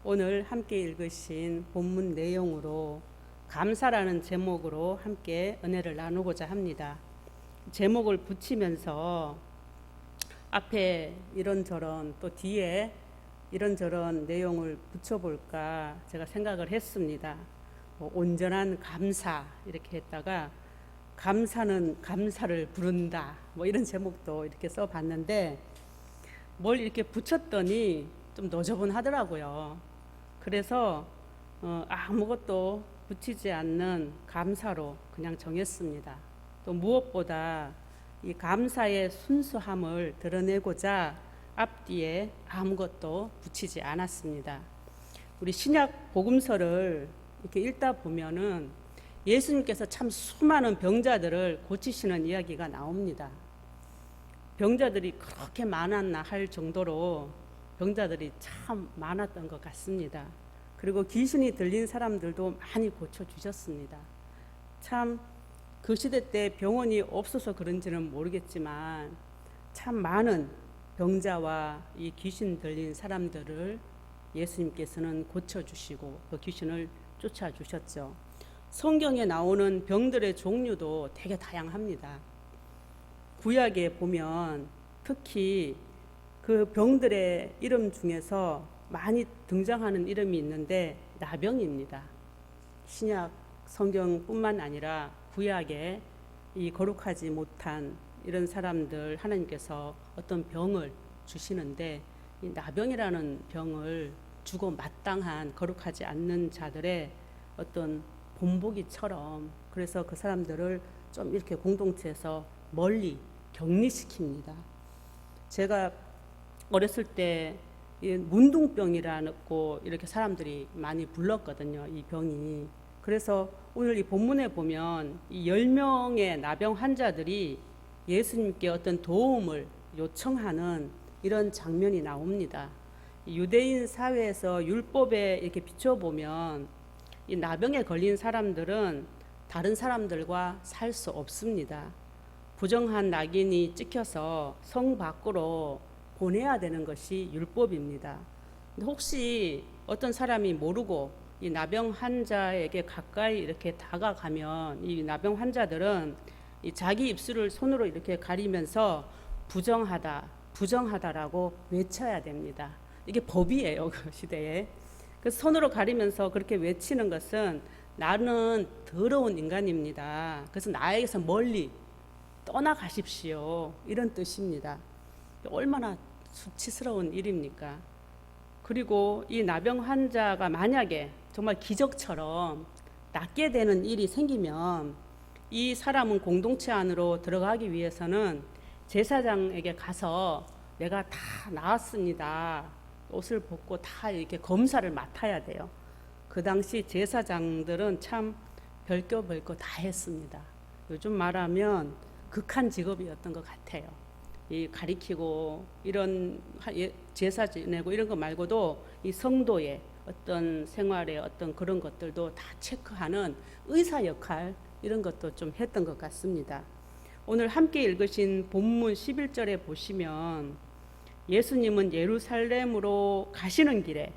오늘 함께 읽으신 본문 내용으로 감사라는 제목으로 함께 은혜를 나누고자 합니다. 제목을 붙이면서 앞에 이런저런 또 뒤에 이런저런 내용을 붙여볼까 제가 생각을 했습니다. 온전한 감사 이렇게 했다가 감사는 감사를 부른다 이런 제목도 이렇게 써봤는데 뭘 이렇게 붙였더니 좀 너저분하더라고요. 그래서 아무것도 붙이지 않는 감사로 그냥 정했습니다. 또 무엇보다 이 감사의 순수함을 드러내고자 앞뒤에 아무것도 붙이지 않았습니다. 우리 신약 복음서를 이렇게 읽다 보면은 예수님께서 참 수많은 병자들을 고치시는 이야기가 나옵니다. 병자들이 그렇게 많았나 할 정도로 병자들이 참 많았던 것 같습니다. 그리고 귀신이 들린 사람들도 많이 고쳐주셨습니다. 참 그 시대 때 병원이 없어서 그런지는 모르겠지만 참 많은 병자와 이 귀신 들린 사람들을 예수님께서는 고쳐주시고 그 귀신을 쫓아주셨죠. 성경에 나오는 병들의 종류도 되게 다양합니다. 구약에 보면 특히 그 병들의 이름 중에서 많이 등장하는 이름이 있는데 나병입니다. 신약 성경뿐만 아니라 구약에 이 거룩하지 못한 이런 사람들 하나님께서 어떤 병을 주시는데 이 나병이라는 병을 주고 마땅한 거룩하지 않는 자들의 어떤 본보기처럼 그래서 그 사람들을 좀 이렇게 공동체에서 멀리 격리시킵니다. 제가 어렸을 때 문둥병이라고 이렇게 사람들이 많이 불렀거든요. 이 병이. 그래서 오늘 이 본문에 보면 이 10명의 나병 환자들이 예수님께 어떤 도움을 요청하는 이런 장면이 나옵니다. 유대인 사회에서 율법에 이렇게 비춰보면 이 나병에 걸린 사람들은 다른 사람들과 살 수 없습니다. 부정한 낙인이 찍혀서 성 밖으로 보내야 되는 것이 율법입니다. 혹시 어떤 사람이 모르고 이 나병 환자에게 가까이 이렇게 다가가면 이 나병 환자들은 이 자기 입술을 손으로 이렇게 가리면서 부정하다라고 외쳐야 됩니다. 이게 법이에요, 그 시대에. 그래서 손으로 가리면서 그렇게 외치는 것은 나는 더러운 인간입니다. 그래서 나에게서 멀리 떠나가십시오. 이런 뜻입니다. 얼마나 수치스러운 일입니까? 그리고 이 나병 환자가 만약에 정말 기적처럼 낫게 되는 일이 생기면 이 사람은 공동체 안으로 들어가기 위해서는 제사장에게 가서 내가 다 나았습니다. 옷을 벗고 다 이렇게 검사를 맡아야 돼요. 그 당시 제사장들은 참 별거 다 했습니다. 요즘 말하면 극한 직업이었던 것 같아요. 이 가리키고 이런 제사 지내고 이런 거 말고도 이 성도의 어떤 생활의 어떤 그런 것들도 다 체크하는 의사 역할 이런 것도 좀 했던 것 같습니다. 오늘 함께 읽으신 본문 11절에 보시면 예수님은 예루살렘으로 가시는 길에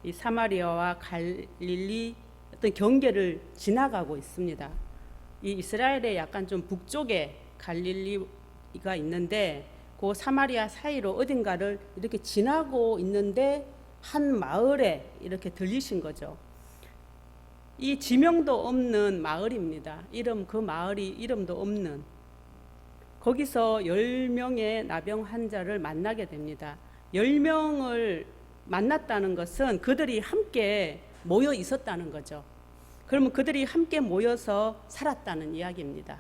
이 사마리아와 갈릴리 어떤 경계를 지나가고 있습니다. 이 이스라엘의 약간 좀 북쪽에 갈릴리가 있는데 그 사마리아 사이로 어딘가를 이렇게 지나고 있는데 한 마을에 이렇게 들리신 거죠. 이 지명도 없는 마을입니다. 그 마을이 이름도 없는. 거기서 10명의 나병 환자를 만나게 됩니다. 10명을 만났다는 것은 그들이 함께 모여 있었다는 거죠. 그러면 그들이 함께 모여서 살았다는 이야기입니다.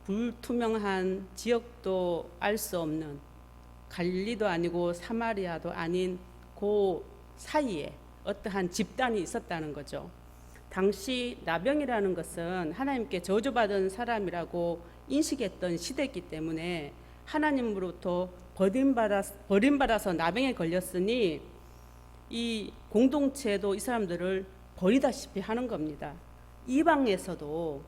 불투명한 지역도 알 수 없는 갈릴리도 아니고 사마리아도 아닌 그 사이에 어떠한 집단이 있었다는 거죠. 당시 나병이라는 것은 하나님께 저주받은 사람이라고 인식했던 시대이기 때문에 하나님으로부터 버림받아서 나병에 걸렸으니 이 공동체도 이 사람들을 버리다시피 하는 겁니다. 이방에서도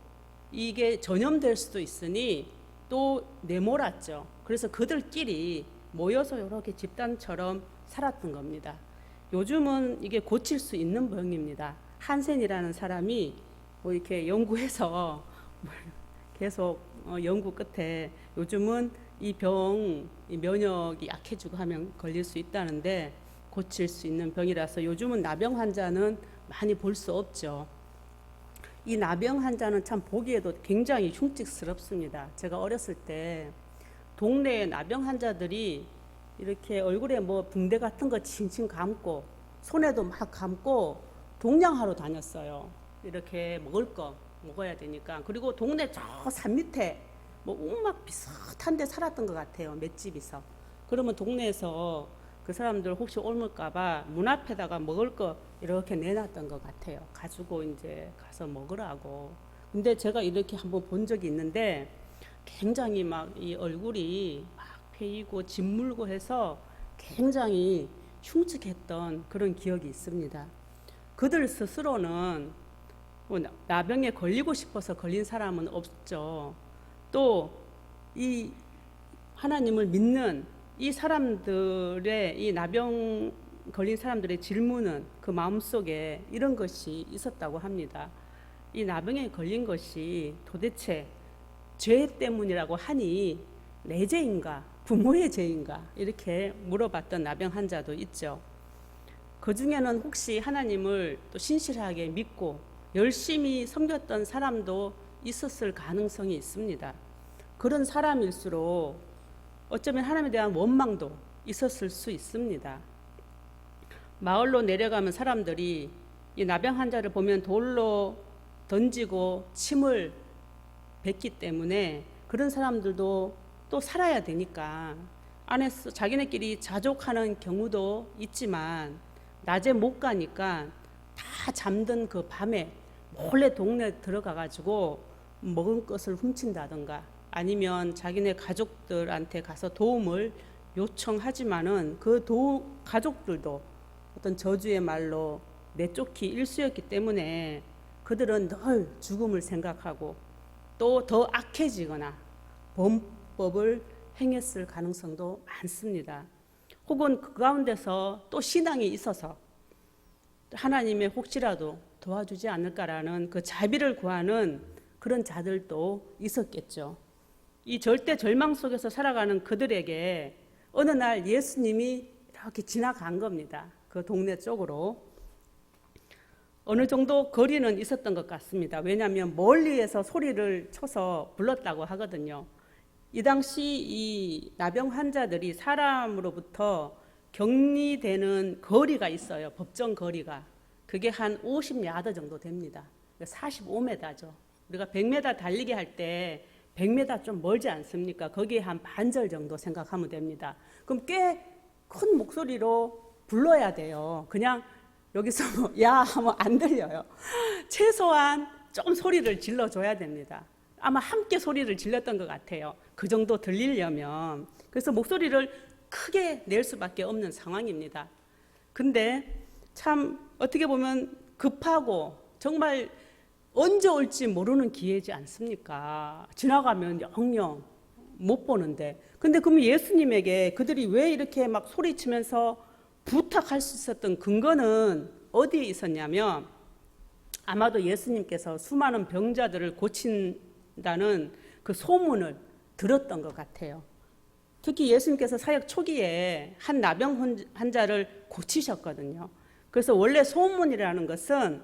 이게 전염될 수도 있으니 또 내몰았죠. 그래서 그들끼리 모여서 이렇게 집단처럼 살았던 겁니다. 요즘은 이게 고칠 수 있는 병입니다. 한센이라는 사람이 뭐 이렇게 연구해서 계속 연구 끝에 요즘은 이 병, 이 면역이 약해지고 하면 걸릴 수 있다는데 고칠 수 있는 병이라서 요즘은 나병 환자는 많이 볼 수 없죠. 이 나병 환자는 참 보기에도 굉장히 흉측스럽습니다. 제가 어렸을 때 동네에 나병 환자들이 이렇게 얼굴에 뭐 붕대 같은 거 칭칭 감고 손에도 막 감고 동냥하러 다녔어요. 이렇게 먹을 거 먹어야 되니까. 그리고 동네 저 산 밑에 뭐 웅막 비슷한 데 살았던 것 같아요. 맷집에서. 그러면 동네에서 그 사람들 혹시 옮을까봐 문 앞에다가 먹을 거 이렇게 내놨던 것 같아요. 가지고 이제 가서 먹으라고. 근데 제가 이렇게 한번 본 적이 있는데 굉장히 막 이 얼굴이 막 패이고 짓물고 해서 굉장히 흉측했던 그런 기억이 있습니다. 그들 스스로는 뭐 나병에 걸리고 싶어서 걸린 사람은 없죠. 또 이 하나님을 믿는 이 사람들의 이 나병 걸린 사람들의 질문은 그 마음속에 이런 것이 있었다고 합니다. 이 나병에 걸린 것이 도대체 죄 때문이라고 하니 내 죄인가 부모의 죄인가 이렇게 물어봤던 나병 환자도 있죠. 그 중에는 혹시 하나님을 또 신실하게 믿고 열심히 섬겼던 사람도 있었을 가능성이 있습니다. 그런 사람일수록 어쩌면 하나님에 대한 원망도 있었을 수 있습니다. 마을로 내려가면 사람들이 이 나병 환자를 보면 돌로 던지고 침을 뱉기 때문에 그런 사람들도 또 살아야 되니까 안에서 자기네끼리 자족하는 경우도 있지만 낮에 못 가니까 다 잠든 그 밤에 몰래 동네 들어가 가지고 먹은 것을 훔친다든가 아니면 자기네 가족들한테 가서 도움을 요청하지만은 그 가족들도 어떤 저주의 말로 내쫓기 일쑤였기 때문에 그들은 늘 죽음을 생각하고 또 더 악해지거나 범법을 행했을 가능성도 많습니다. 혹은 그 가운데서 또 신앙이 있어서 하나님의 혹시라도 도와주지 않을까라는 그 자비를 구하는 그런 자들도 있었겠죠. 이 절대 절망 속에서 살아가는 그들에게 어느 날 예수님이 이렇게 지나간 겁니다. 그 동네 쪽으로. 어느 정도 거리는 있었던 것 같습니다. 왜냐하면 멀리에서 소리를 쳐서 불렀다고 하거든요. 이 당시 이 나병 환자들이 사람으로부터 격리되는 거리가 있어요. 법정 거리가. 그게 한 50야드 정도 됩니다. 45m죠. 우리가 100m 달리기 할 때 100m 좀 멀지 않습니까? 거기에 한 반절 정도 생각하면 됩니다. 그럼 꽤 큰 목소리로 불러야 돼요. 그냥 여기서 뭐 야 하면 안 들려요. 최소한 좀 소리를 질러줘야 됩니다. 아마 함께 소리를 질렀던 것 같아요. 그 정도 들리려면. 그래서 목소리를 크게 낼 수밖에 없는 상황입니다. 근데 참 어떻게 보면 급하고 정말 언제 올지 모르는 기회지 않습니까? 지나가면 영영 못 보는데. 근데 그럼 예수님에게 그들이 왜 이렇게 막 소리치면서 부탁할 수 있었던 근거는 어디에 있었냐면 아마도 예수님께서 수많은 병자들을 고친다는 그 소문을 들었던 것 같아요. 특히 예수님께서 사역 초기에 한 나병 환자를 고치셨거든요. 그래서 원래 소문이라는 것은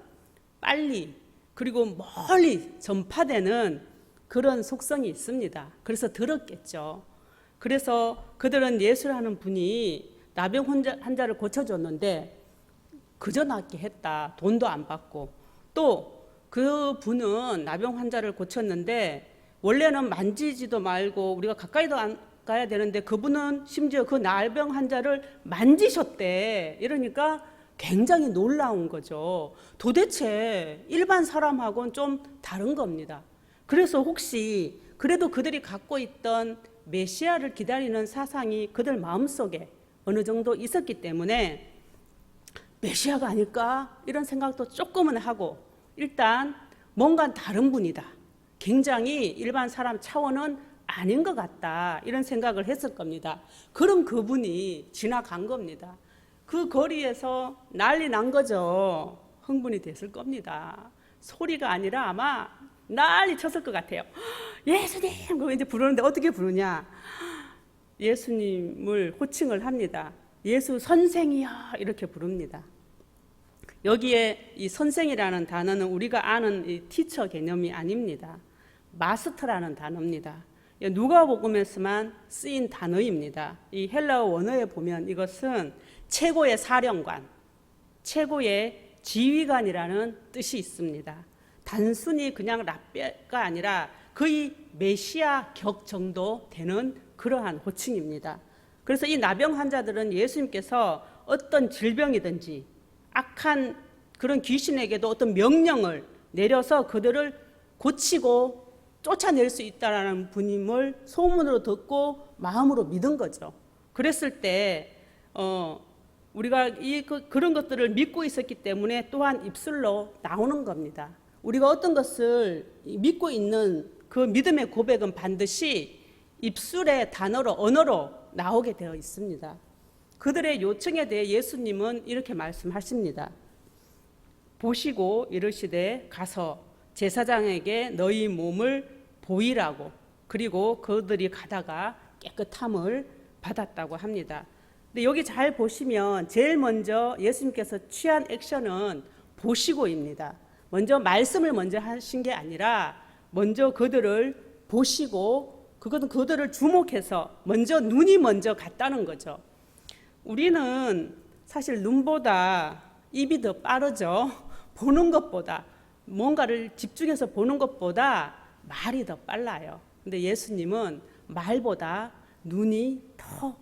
빨리 그리고 멀리 전파되는 그런 속성이 있습니다. 그래서 들었겠죠. 그래서 그들은 예수라는 분이 나병 환자를 고쳐줬는데 그저 낫게 했다. 돈도 안 받고. 또 그 분은 나병 환자를 고쳤는데 원래는 만지지도 말고 우리가 가까이도 안 가야 되는데 그분은 심지어 그 나병 환자를 만지셨대. 이러니까 굉장히 놀라운 거죠. 도대체 일반 사람하고는 좀 다른 겁니다. 그래서 혹시 그래도 그들이 갖고 있던 메시아를 기다리는 사상이 그들 마음속에 어느 정도 있었기 때문에 메시아가 아닐까 이런 생각도 조금은 하고 일단 뭔가 다른 분이다. 굉장히 일반 사람 차원은 아닌 것 같다. 이런 생각을 했을 겁니다. 그럼 그분이 지나간 겁니다. 그 거리에서 난리 난 거죠. 흥분이 됐을 겁니다. 소리가 아니라 아마 난리 쳤을 것 같아요. 예수님! 그거 이제 부르는데 어떻게 부르냐? 예수님을 호칭을 합니다. 예수 선생이여! 이렇게 부릅니다. 여기에 이 선생이라는 단어는 우리가 아는 이 티처 개념이 아닙니다. 마스터라는 단어입니다. 누가복음에서만 쓰인 단어입니다. 이 헬라어 원어에 보면 이것은 최고의 사령관, 최고의 지휘관이라는 뜻이 있습니다. 단순히 그냥 랍비가 아니라 거의 메시아 격 정도 되는 그러한 호칭입니다. 그래서 이 나병 환자들은 예수님께서 어떤 질병이든지 악한 그런 귀신에게도 어떤 명령을 내려서 그들을 고치고 쫓아낼 수 있다라는 분임을 소문으로 듣고 마음으로 믿은 거죠. 그랬을 때 우리가 그런 것들을 믿고 있었기 때문에 또한 입술로 나오는 겁니다. 우리가 어떤 것을 믿고 있는 그 믿음의 고백은 반드시 입술의 단어로 언어로 나오게 되어 있습니다. 그들의 요청에 대해 예수님은 이렇게 말씀하십니다. 보시고 이르시되 가서 제사장에게 너희 몸을 보이라고, 그리고 그들이 가다가 깨끗함을 받았다고 합니다. 근데 여기 잘 보시면 제일 먼저 예수님께서 취한 액션은 보시고입니다. 먼저 말씀을 먼저 하신 게 아니라 먼저 그들을 보시고 그것은 그들을 주목해서 먼저 눈이 먼저 갔다는 거죠. 우리는 사실 눈보다 입이 더 빠르죠. 보는 것보다, 뭔가를 집중해서 보는 것보다 말이 더 빨라요. 근데 예수님은 말보다 눈이 더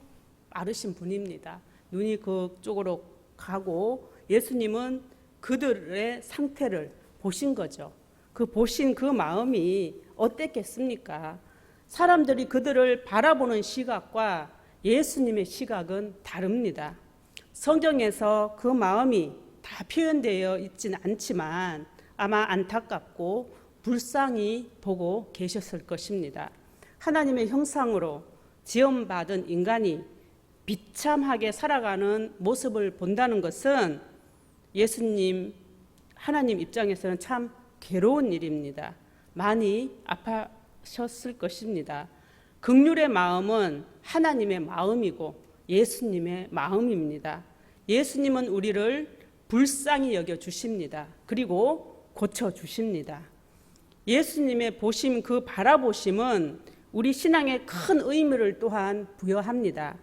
빠르신 분입니다. 눈이 그쪽으로 가고 예수님은 그들의 상태를 보신 거죠. 그 보신 그 마음이 어땠겠습니까? 사람들이 그들을 바라보는 시각과 예수님의 시각은 다릅니다. 성경에서 그 마음이 다 표현되어 있지는 않지만 아마 안타깝고 불쌍히 보고 계셨을 것입니다. 하나님의 형상으로 지음받은 인간이 비참하게 살아가는 모습을 본다는 것은 예수님, 하나님 입장에서는 참 괴로운 일입니다. 많이 아파하셨을 것입니다. 긍휼의 마음은 하나님의 마음이고 예수님의 마음입니다. 예수님은 우리를 불쌍히 여겨 주십니다. 그리고 고쳐 주십니다. 예수님의 보심, 그 바라보심은 우리 신앙에 큰 의미를 또한 부여합니다.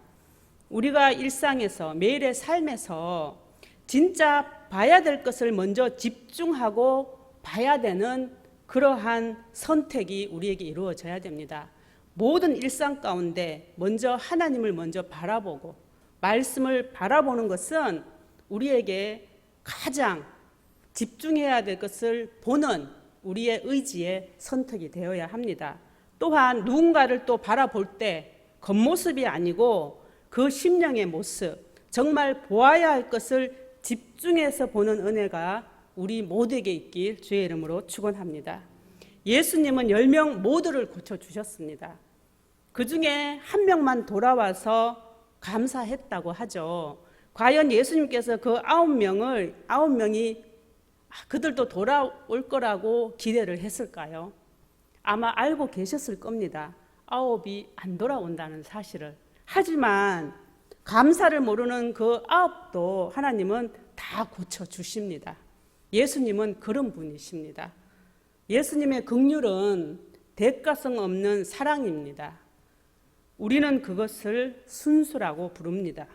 우리가 일상에서, 매일의 삶에서 진짜 봐야 될 것을 먼저 집중하고 봐야 되는 그러한 선택이 우리에게 이루어져야 됩니다. 모든 일상 가운데 먼저 하나님을 먼저 바라보고 말씀을 바라보는 것은 우리에게 가장 집중해야 될 것을 보는 우리의 의지의 선택이 되어야 합니다. 또한 누군가를 또 바라볼 때 겉모습이 아니고 그 심령의 모습, 정말 보아야 할 것을 집중해서 보는 은혜가 우리 모두에게 있길 주의 이름으로 축원합니다. 예수님은 10명 모두를 고쳐주셨습니다. 그 중에 한 명만 돌아와서 감사했다고 하죠. 과연 예수님께서 그 9명이 그들도 돌아올 거라고 기대를 했을까요? 아마 알고 계셨을 겁니다. 9이 안 돌아온다는 사실을. 하지만 감사를 모르는 그 9도 하나님은 다 고쳐주십니다. 예수님은 그런 분이십니다. 예수님의 긍휼은 대가성 없는 사랑입니다. 우리는 그것을 순수라고 부릅니다.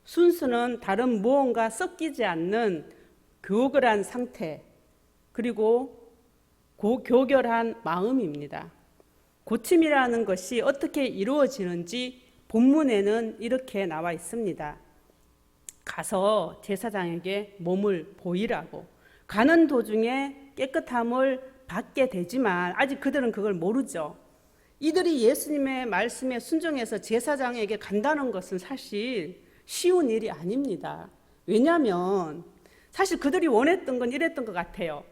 순수는 다른 무언가 섞이지 않는 교결한 상태, 그리고 교결한 마음입니다. 고침이라는 것이 어떻게 이루어지는지 본문에는 이렇게 나와 있습니다. 가서 제사장에게 몸을 보이라고. 가는 도중에 깨끗함을 받게 되지만 아직 그들은 그걸 모르죠. 이들이 예수님의 말씀에 순종해서 제사장에게 간다는 것은 사실 쉬운 일이 아닙니다. 왜냐하면 사실 그들이 원했던 건 이랬던 것 같아요.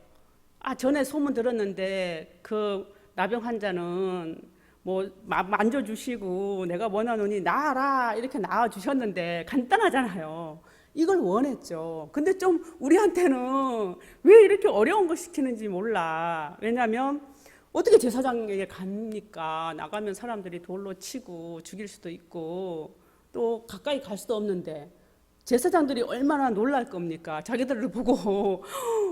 전에 소문 들었는데 그 나병 환자는 뭐 만져주시고 내가 원하노니 나아라 이렇게 나아주셨는데 간단하잖아요. 이걸 원했죠. 근데 좀 우리한테는 왜 이렇게 어려운 거 시키는지 몰라. 왜냐하면 어떻게 제사장에게 갑니까? 나가면 사람들이 돌로 치고 죽일 수도 있고 또 가까이 갈 수도 없는데 제사장들이 얼마나 놀랄 겁니까? 자기들을 보고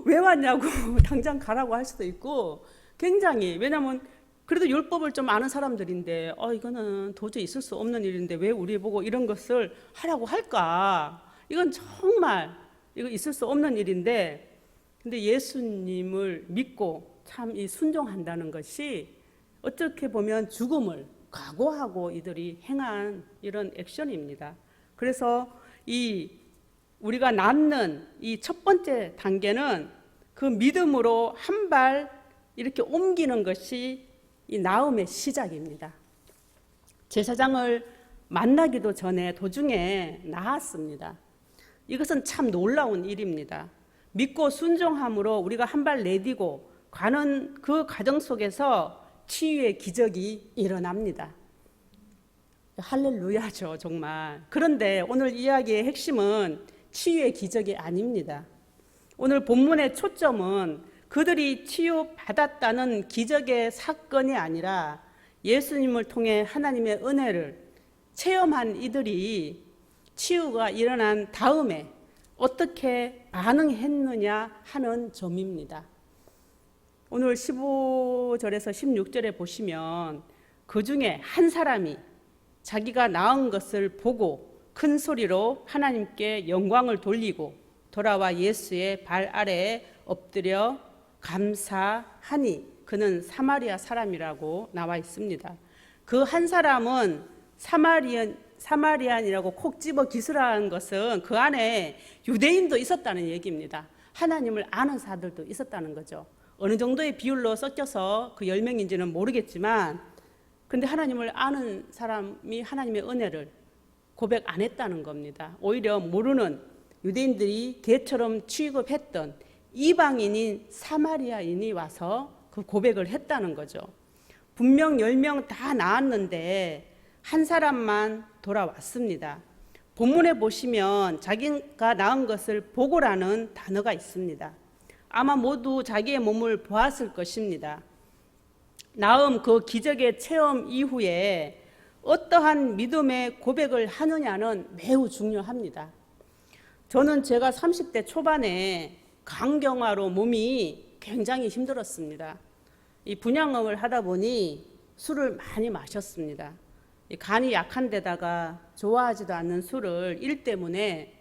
왜 왔냐고 당장 가라고 할 수도 있고 굉장히, 왜냐하면 그래도 율법을 좀 아는 사람들인데 이거는 도저히 있을 수 없는 일인데 왜 우리 보고 이런 것을 하라고 할까? 이건 정말 이거 있을 수 없는 일인데, 근데 예수님을 믿고 참 이 순종한다는 것이 어떻게 보면 죽음을 각오하고 이들이 행한 이런 액션입니다. 그래서 이 우리가 낳는 이 첫 번째 단계는 그 믿음으로 한 발 이렇게 옮기는 것이 이 나음의 시작입니다. 제사장을 만나기도 전에 도중에 나았습니다. 이것은 참 놀라운 일입니다. 믿고 순종함으로 우리가 한 발 내디고 가는 그 과정 속에서 치유의 기적이 일어납니다. 할렐루야죠, 정말. 그런데 오늘 이야기의 핵심은 치유의 기적이 아닙니다. 오늘 본문의 초점은 그들이 치유받았다는 기적의 사건이 아니라 예수님을 통해 하나님의 은혜를 체험한 이들이 치유가 일어난 다음에 어떻게 반응했느냐 하는 점입니다. 오늘 15절에서 16절에 보시면 그 중에 한 사람이 자기가 낳은 것을 보고 큰 소리로 하나님께 영광을 돌리고 돌아와 예수의 발 아래에 엎드려 감사하니 그는 사마리아 사람이라고 나와 있습니다. 그 한 사람은 사마리안이라고 콕 집어 기술한 것은 그 안에 유대인도 있었다는 얘기입니다. 하나님을 아는 사람들도 있었다는 거죠. 어느 정도의 비율로 섞여서 그 10명인지는 모르겠지만, 근데 하나님을 아는 사람이 하나님의 은혜를 고백 안 했다는 겁니다. 오히려 모르는 유대인들이 개처럼 취급했던 이방인인 사마리아인이 와서 그 고백을 했다는 거죠. 분명 10명 다 나왔는데 한 사람만 돌아왔습니다. 본문에 보시면 자기가 낳은 것을 보고라는 단어가 있습니다. 아마 모두 자기의 몸을 보았을 것입니다. 낳음 그 기적의 체험 이후에 어떠한 믿음의 고백을 하느냐는 매우 중요합니다. 저는 제가 30대 초반에 간경화로 몸이 굉장히 힘들었습니다. 이 분양업을 하다 보니 술을 많이 마셨습니다. 간이 약한 데다가 좋아하지도 않는 술을 일 때문에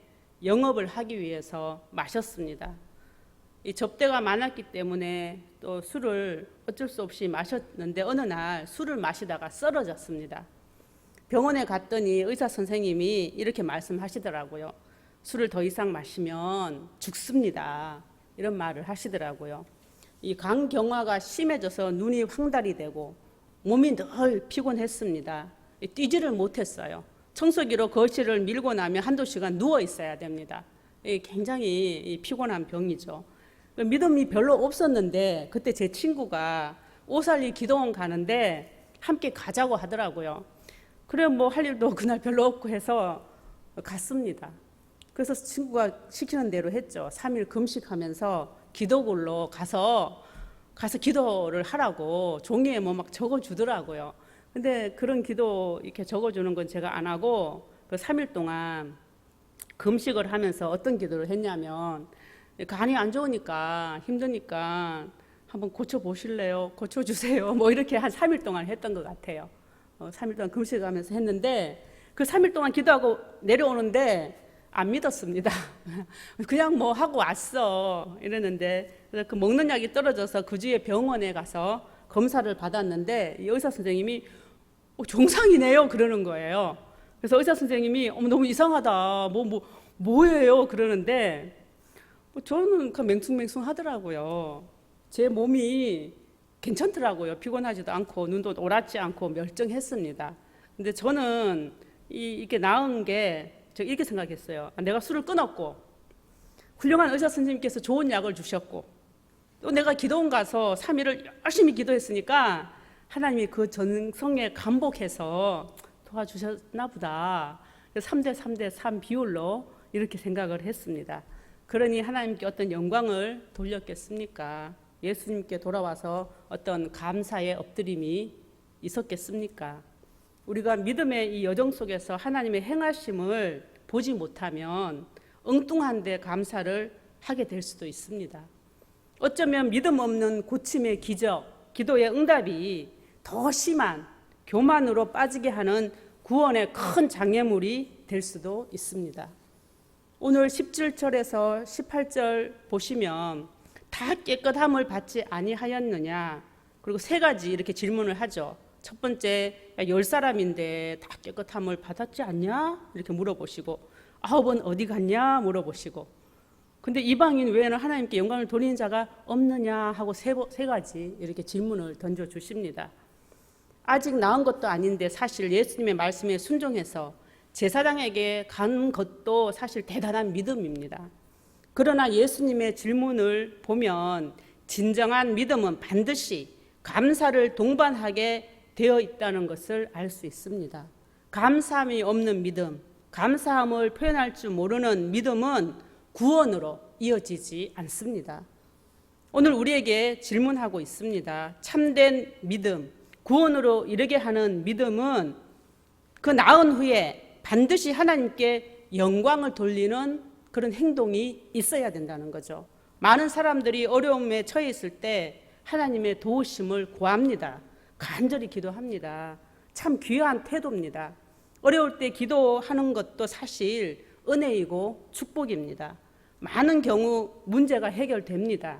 영업을 하기 위해서 마셨습니다. 이 접대가 많았기 때문에 또 술을 어쩔 수 없이 마셨는데 어느 날 술을 마시다가 쓰러졌습니다. 병원에 갔더니 의사 선생님이 이렇게 말씀하시더라고요. 술을 더 이상 마시면 죽습니다. 이런 말을 하시더라고요. 이 간경화가 심해져서 눈이 황달이 되고 몸이 늘 피곤했습니다. 뛰지를 못했어요. 청소기로 거실을 밀고 나면 한두 시간 누워 있어야 됩니다. 굉장히 피곤한 병이죠. 믿음이 별로 없었는데 그때 제 친구가 오살리 기도원 가는데 함께 가자고 하더라고요. 그래 뭐 할 일도 그날 별로 없고 해서 갔습니다. 그래서 친구가 시키는 대로 했죠. 3일 금식하면서 기도굴로 가서 기도를 하라고 종이에 뭐 막 적어주더라고요. 근데 그런 기도 이렇게 적어주는 건 제가 안 하고 그 3일 동안 금식을 하면서 어떤 기도를 했냐면, 간이 안 좋으니까 힘드니까 한번 고쳐보실래요? 고쳐주세요. 뭐 이렇게 한 3일 동안 했던 것 같아요. 3일 동안 금식하면서 했는데 그 3일 동안 기도하고 내려오는데 안 믿었습니다. 그냥 뭐 하고 왔어 이랬는데, 그래서 그 먹는 약이 떨어져서 그 주에 병원에 가서 검사를 받았는데 이 의사 선생님이 정상이네요 그러는 거예요. 그래서 의사 선생님이 너무 이상하다 뭐예요 그러는데 저는 그 맹숭맹숭 하더라고요. 제 몸이 괜찮더라고요. 피곤하지도 않고 눈도 오랗지 않고 멀쩡했습니다. 근데 저는 이렇게 나은 게 저 이렇게 생각했어요. 내가 술을 끊었고 훌륭한 의사 선생님께서 좋은 약을 주셨고 또 내가 기도원 가서 3일을 열심히 기도했으니까 하나님이 그 전성에 감복해서 도와주셨나 보다. 3대 3대 3 비율로 이렇게 생각을 했습니다. 그러니 하나님께 어떤 영광을 돌렸겠습니까? 예수님께 돌아와서 어떤 감사의 엎드림이 있었겠습니까? 우리가 믿음의 이 여정 속에서 하나님의 행하심을 보지 못하면 엉뚱한데 감사를 하게 될 수도 있습니다. 어쩌면 믿음 없는 고침의 기적, 기도의 응답이 더 심한 교만으로 빠지게 하는 구원의 큰 장애물이 될 수도 있습니다. 오늘 17절에서 18절 보시면 다 깨끗함을 받지 아니하였느냐, 그리고 세 가지 이렇게 질문을 하죠. 첫 번째, 10사람인데 다 깨끗함을 받았지 않냐? 이렇게 물어보시고, 9은 어디 갔냐? 물어보시고, 근데 이방인 외에는 하나님께 영광을 돌리는 자가 없느냐 하고 세 가지 이렇게 질문을 던져주십니다. 아직 나은 것도 아닌데 사실 예수님의 말씀에 순종해서 제사장에게 간 것도 사실 대단한 믿음입니다. 그러나 예수님의 질문을 보면 진정한 믿음은 반드시 감사를 동반하게 되어 있다는 것을 알 수 있습니다. 감사함이 없는 믿음, 감사함을 표현할 줄 모르는 믿음은 구원으로 이어지지 않습니다. 오늘 우리에게 질문하고 있습니다. 참된 믿음, 구원으로 이르게 하는 믿음은 그 나은 후에 반드시 하나님께 영광을 돌리는 그런 행동이 있어야 된다는 거죠. 많은 사람들이 어려움에 처해 있을 때 하나님의 도우심을 구합니다. 간절히 기도합니다. 참 귀한 태도입니다. 어려울 때 기도하는 것도 사실 은혜이고 축복입니다. 많은 경우 문제가 해결됩니다.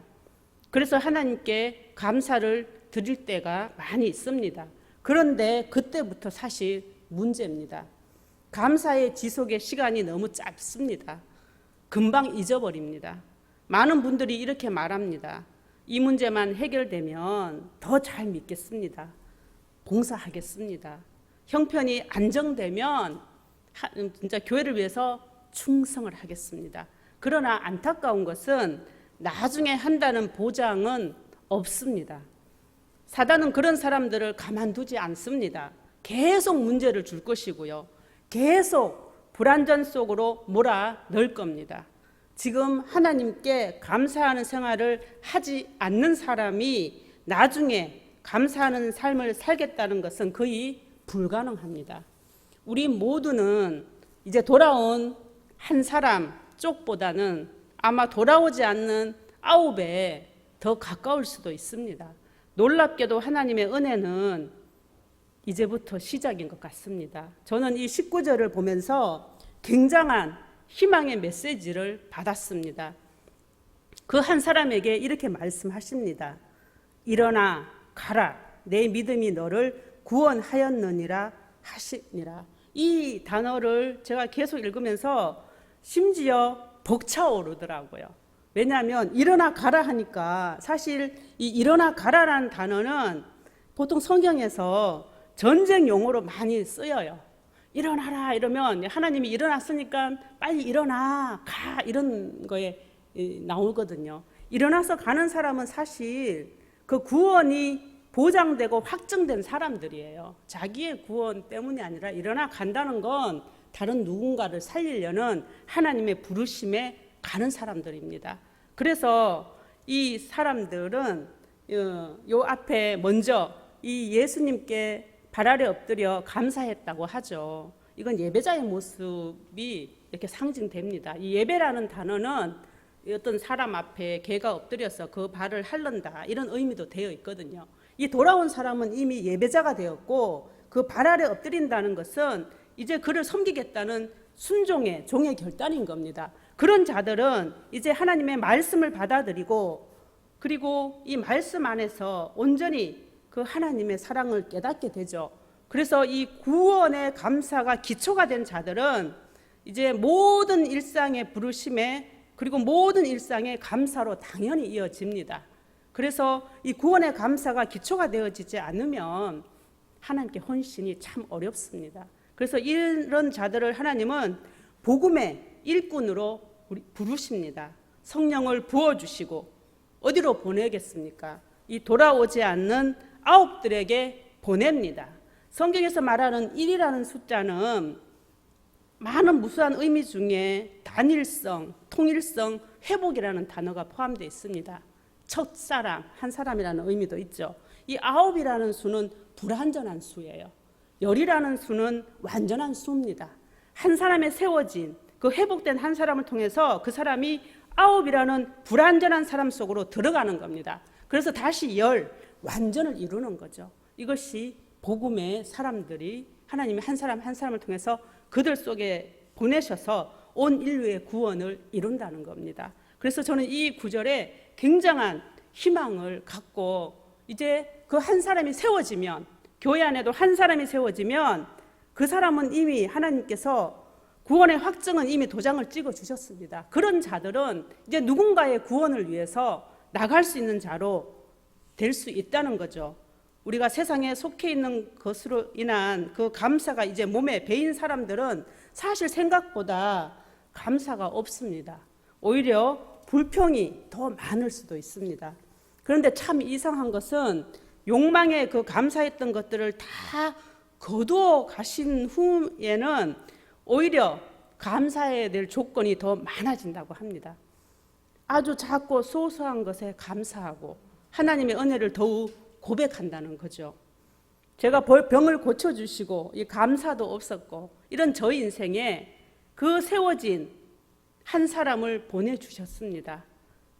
그래서 하나님께 감사를 드릴 때가 많이 있습니다. 그런데 그때부터 사실 문제입니다. 감사의 지속의 시간이 너무 짧습니다. 금방 잊어버립니다. 많은 분들이 이렇게 말합니다. 이 문제만 해결되면 더 잘 믿겠습니다. 봉사하겠습니다. 형편이 안정되면 진짜 교회를 위해서 충성을 하겠습니다. 그러나 안타까운 것은 나중에 한다는 보장은 없습니다. 사단은 그런 사람들을 가만두지 않습니다. 계속 문제를 줄 것이고요. 계속 불안전 속으로 몰아 넣을 겁니다. 지금 하나님께 감사하는 생활을 하지 않는 사람이 나중에 감사하는 삶을 살겠다는 것은 거의 불가능합니다. 우리 모두는 이제 돌아온 한 사람 쪽보다는 아마 돌아오지 않는 9배 더 가까울 수도 있습니다. 놀랍게도 하나님의 은혜는 이제부터 시작인 것 같습니다. 저는 이 19절을 보면서 굉장한 희망의 메시지를 받았습니다. 그 한 사람에게 이렇게 말씀하십니다. 일어나 가라, 내 믿음이 너를 구원하였느니라 하시니라. 이 단어를 제가 계속 읽으면서 심지어 벅차오르더라고요. 왜냐하면 일어나 가라 하니까 사실 이 일어나 가라라는 단어는 보통 성경에서 전쟁 용어로 많이 쓰여요. 일어나라 이러면 하나님이 일어났으니까 빨리 일어나 가 이런 거에 나오거든요. 일어나서 가는 사람은 사실 그 구원이 보장되고 확정된 사람들이에요. 자기의 구원 때문이 아니라 일어나 간다는 건 다른 누군가를 살리려는 하나님의 부르심에 가는 사람들입니다. 그래서 이 사람들은 요 앞에 먼저 이 예수님께 발 아래 엎드려 감사했다고 하죠. 이건 예배자의 모습이 이렇게 상징됩니다. 이 예배라는 단어는 어떤 사람 앞에 개가 엎드려서 그 발을 핥는다 이런 의미도 되어 있거든요. 이 돌아온 사람은 이미 예배자가 되었고 그 발 아래 엎드린다는 것은 이제 그를 섬기겠다는 순종의 종의 결단인 겁니다. 그런 자들은 이제 하나님의 말씀을 받아들이고 그리고 이 말씀 안에서 온전히 그 하나님의 사랑을 깨닫게 되죠. 그래서 이 구원의 감사가 기초가 된 자들은 이제 모든 일상의 부르심에 그리고 모든 일상의 감사로 당연히 이어집니다. 그래서 이 구원의 감사가 기초가 되어지지 않으면 하나님께 헌신이 참 어렵습니다. 그래서 이런 자들을 하나님은 복음의 일꾼으로 부르십니다. 성령을 부어주시고 어디로 보내겠습니까? 이 돌아오지 않는 9들에게 보냅니다. 성경에서 말하는 1이라는 숫자는 많은 무수한 의미 중에 단일성, 통일성, 회복이라는 단어가 포함되어 있습니다. 첫사랑, 한 사람이라는 의미도 있죠. 이 9이라는 수는 불완전한 수예요. 10이라는 수는 완전한 수입니다. 한 사람의 세워진 그 회복된 한 사람을 통해서 그 사람이 9이라는 불완전한 사람 속으로 들어가는 겁니다. 그래서 다시 10, 완전을 이루는 거죠. 이것이 복음의 사람들이 하나님이 한 사람 한 사람을 통해서 그들 속에 보내셔서 온 인류의 구원을 이룬다는 겁니다. 그래서 저는 이 구절에 굉장한 희망을 갖고 이제 그 한 사람이 세워지면, 교회 안에도 한 사람이 세워지면 그 사람은 이미 하나님께서 구원의 확증은 이미 도장을 찍어 주셨습니다. 그런 자들은 이제 누군가의 구원을 위해서 나갈 수 있는 자로 될 수 있다는 거죠. 우리가 세상에 속해 있는 것으로 인한 그 감사가 이제 몸에 배인 사람들은 사실 생각보다 감사가 없습니다. 오히려 불평이 더 많을 수도 있습니다. 그런데 참 이상한 것은 욕망에 그 감사했던 것들을 다 거두어 가신 후에는 오히려 감사해야 될 조건이 더 많아진다고 합니다. 아주 작고 소소한 것에 감사하고 하나님의 은혜를 더욱 고백한다는 거죠. 제가 병을 고쳐주시고 이 감사도 없었고 이런 저 인생에 그 세워진 한 사람을 보내주셨습니다.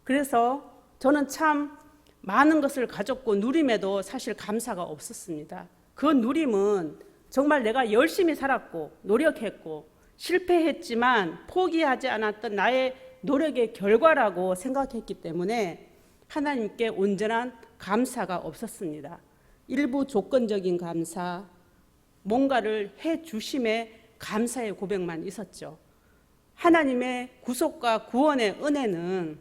그래서 저는 참 많은 것을 가졌고 누림에도 사실 감사가 없었습니다. 그 누림은 정말 내가 열심히 살았고 노력했고 실패했지만 포기하지 않았던 나의 노력의 결과라고 생각했기 때문에 하나님께 온전한 감사가 없었습니다. 일부 조건적인 감사, 뭔가를 해주심에 감사의 고백만 있었죠. 하나님의 구속과 구원의 은혜는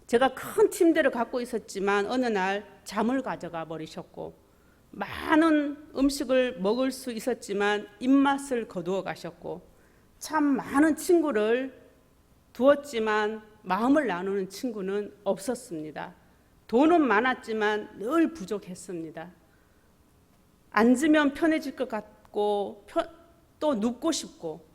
제가 큰 침대를 갖고 있었지만 어느 날 잠을 가져가 버리셨고 많은 음식을 먹을 수 있었지만 입맛을 거두어 가셨고 참 많은 친구를 두었지만 마음을 나누는 친구는 없었습니다. 돈은 많았지만 늘 부족했습니다. 앉으면 편해질 것 같고 또 눕고 싶고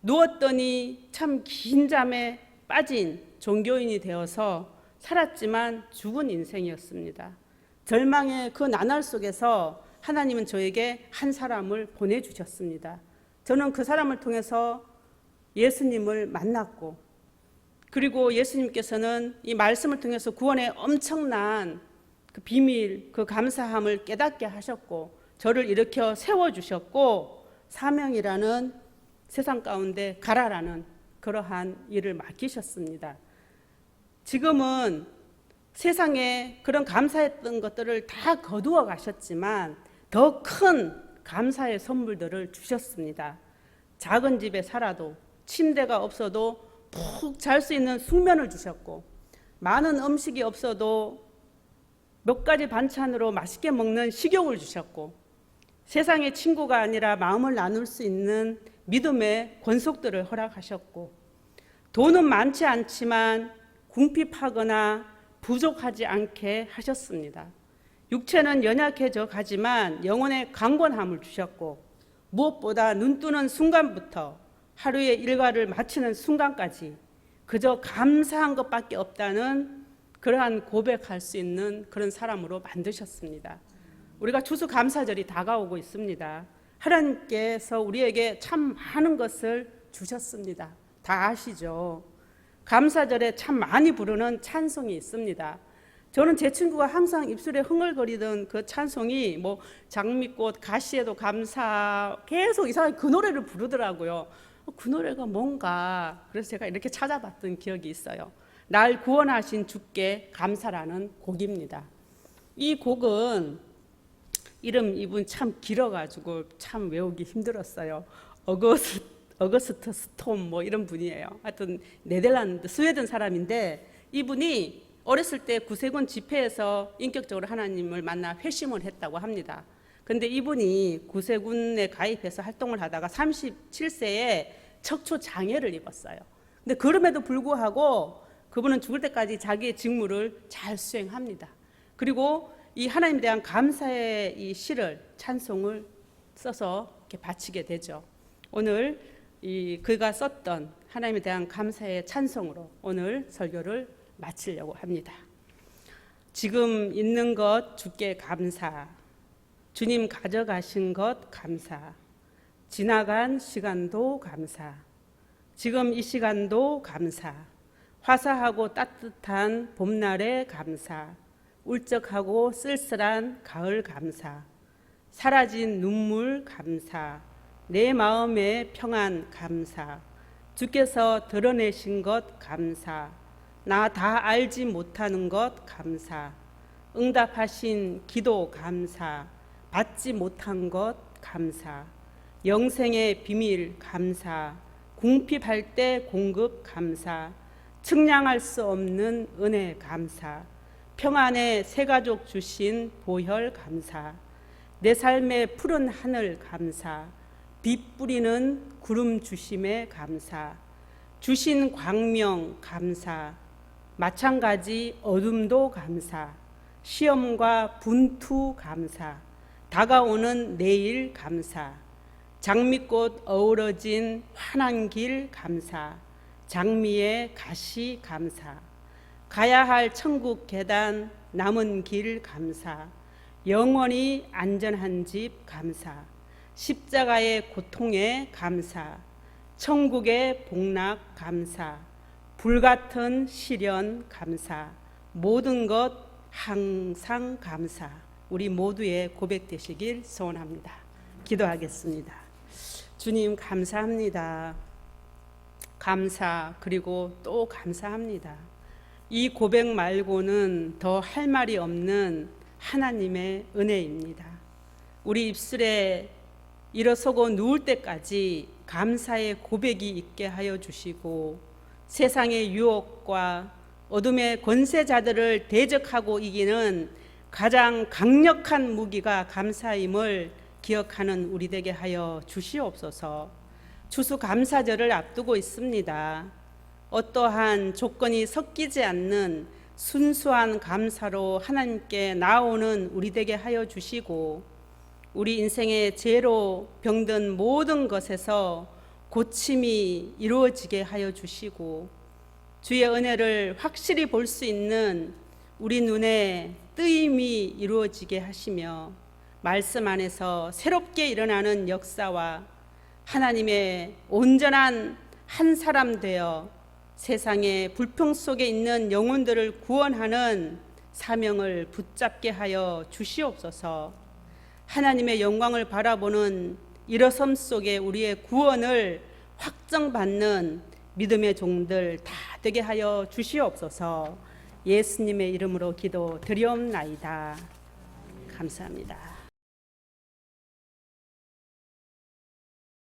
누웠더니 참 긴 잠에 빠진 종교인이 되어서 살았지만 죽은 인생이었습니다. 절망의 그 나날 속에서 하나님은 저에게 한 사람을 보내주셨습니다. 저는 그 사람을 통해서 예수님을 만났고 그리고 예수님께서는 이 말씀을 통해서 구원의 엄청난 그 비밀, 그 감사함을 깨닫게 하셨고 저를 일으켜 세워주셨고 사명이라는 세상 가운데 가라라는 그러한 일을 맡기셨습니다. 지금은 세상에 그런 감사했던 것들을 다 거두어 가셨지만 더 큰 감사의 선물들을 주셨습니다. 작은 집에 살아도 침대가 없어도 푹 잘 수 있는 숙면을 주셨고 많은 음식이 없어도 몇 가지 반찬으로 맛있게 먹는 식욕을 주셨고 세상의 친구가 아니라 마음을 나눌 수 있는 믿음의 권속들을 허락하셨고 돈은 많지 않지만 궁핍하거나 부족하지 않게 하셨습니다. 육체는 연약해져 가지만 영혼의 강건함을 주셨고 무엇보다 눈 뜨는 순간부터 하루의 일과를 마치는 순간까지 그저 감사한 것밖에 없다는 그러한 고백할 수 있는 그런 사람으로 만드셨습니다. 우리가 추수감사절이 다가오고 있습니다. 하나님께서 우리에게 참 많은 것을 주셨습니다. 다 아시죠? 감사절에 참 많이 부르는 찬송이 있습니다. 저는 제 친구가 항상 입술에 흥얼거리던 그 찬송이 뭐 장미꽃 가시에도 감사 계속 이상하게 그 노래를 부르더라고요. 그 노래가 뭔가 그래서 제가 이렇게 찾아봤던 기억이 있어요. 날 구원하신 주께 감사라는 곡입니다. 이 곡은 이름 이분 참 길어가지고 참 외우기 힘들었어요. 어거스트 스톰 뭐 이런 분이에요. 하여튼 네덜란드 스웨덴 사람인데 이분이 어렸을 때 구세군 집회에서 인격적으로 하나님을 만나 회심을 했다고 합니다. 근데 이분이 구세군에 가입해서 활동을 하다가 37세에 척추 장애를 입었어요. 근데 그럼에도 불구하고 그분은 죽을 때까지 자기의 직무를 잘 수행합니다. 그리고 이 하나님에 대한 감사의 이 시를 찬송을 써서 이렇게 바치게 되죠. 오늘 그가 썼던 하나님에 대한 감사의 찬송으로 오늘 설교를 마치려고 합니다. 지금 있는 것 주께 감사, 주님 가져가신 것 감사, 지나간 시간도 감사, 지금 이 시간도 감사, 화사하고 따뜻한 봄날에 감사, 울적하고 쓸쓸한 가을 감사, 사라진 눈물 감사, 내 마음의 평안 감사, 주께서 드러내신 것 감사, 나 다 알지 못하는 것 감사, 응답하신 기도 감사, 받지 못한 것 감사, 영생의 비밀 감사, 궁핍할 때 공급 감사, 측량할 수 없는 은혜 감사, 평안의 새가족 주신 보혈 감사, 내 삶의 푸른 하늘 감사, 빛 뿌리는 구름 주심에 감사, 주신 광명 감사, 마찬가지 어둠도 감사, 시험과 분투 감사, 다가오는 내일 감사, 장미꽃 어우러진 환한 길 감사, 장미의 가시 감사, 가야 할 천국 계단 남은 길 감사, 영원히 안전한 집 감사, 십자가의 고통에 감사, 천국의 복락 감사, 불같은 시련 감사, 모든 것 항상 감사. 우리 모두의 고백되시길 소원합니다. 기도하겠습니다. 주님 감사합니다. 감사 그리고 또 감사합니다. 이 고백 말고는 더 할 말이 없는 하나님의 은혜입니다. 우리 입술에 일어서고 누울 때까지 감사의 고백이 있게 하여 주시고 세상의 유혹과 어둠의 권세자들을 대적하고 이기는 가장 강력한 무기가 감사임을 기억하는 우리 되게 하여 주시옵소서. 추수감사절을 앞두고 있습니다. 어떠한 조건이 섞이지 않는 순수한 감사로 하나님께 나오는 우리 되게 하여 주시고 우리 인생의 죄로 병든 모든 것에서 고침이 이루어지게 하여 주시고 주의 은혜를 확실히 볼 수 있는 우리 눈에 뜨임이 이루어지게 하시며 말씀 안에서 새롭게 일어나는 역사와 하나님의 온전한 한 사람 되어 세상의 불평 속에 있는 영혼들을 구원하는 사명을 붙잡게 하여 주시옵소서. 하나님의 영광을 바라보는 일어섬 속에 우리의 구원을 확정받는 믿음의 종들 다 되게 하여 주시옵소서. 예수님의 이름으로 기도 드리옵나이다. 감사합니다.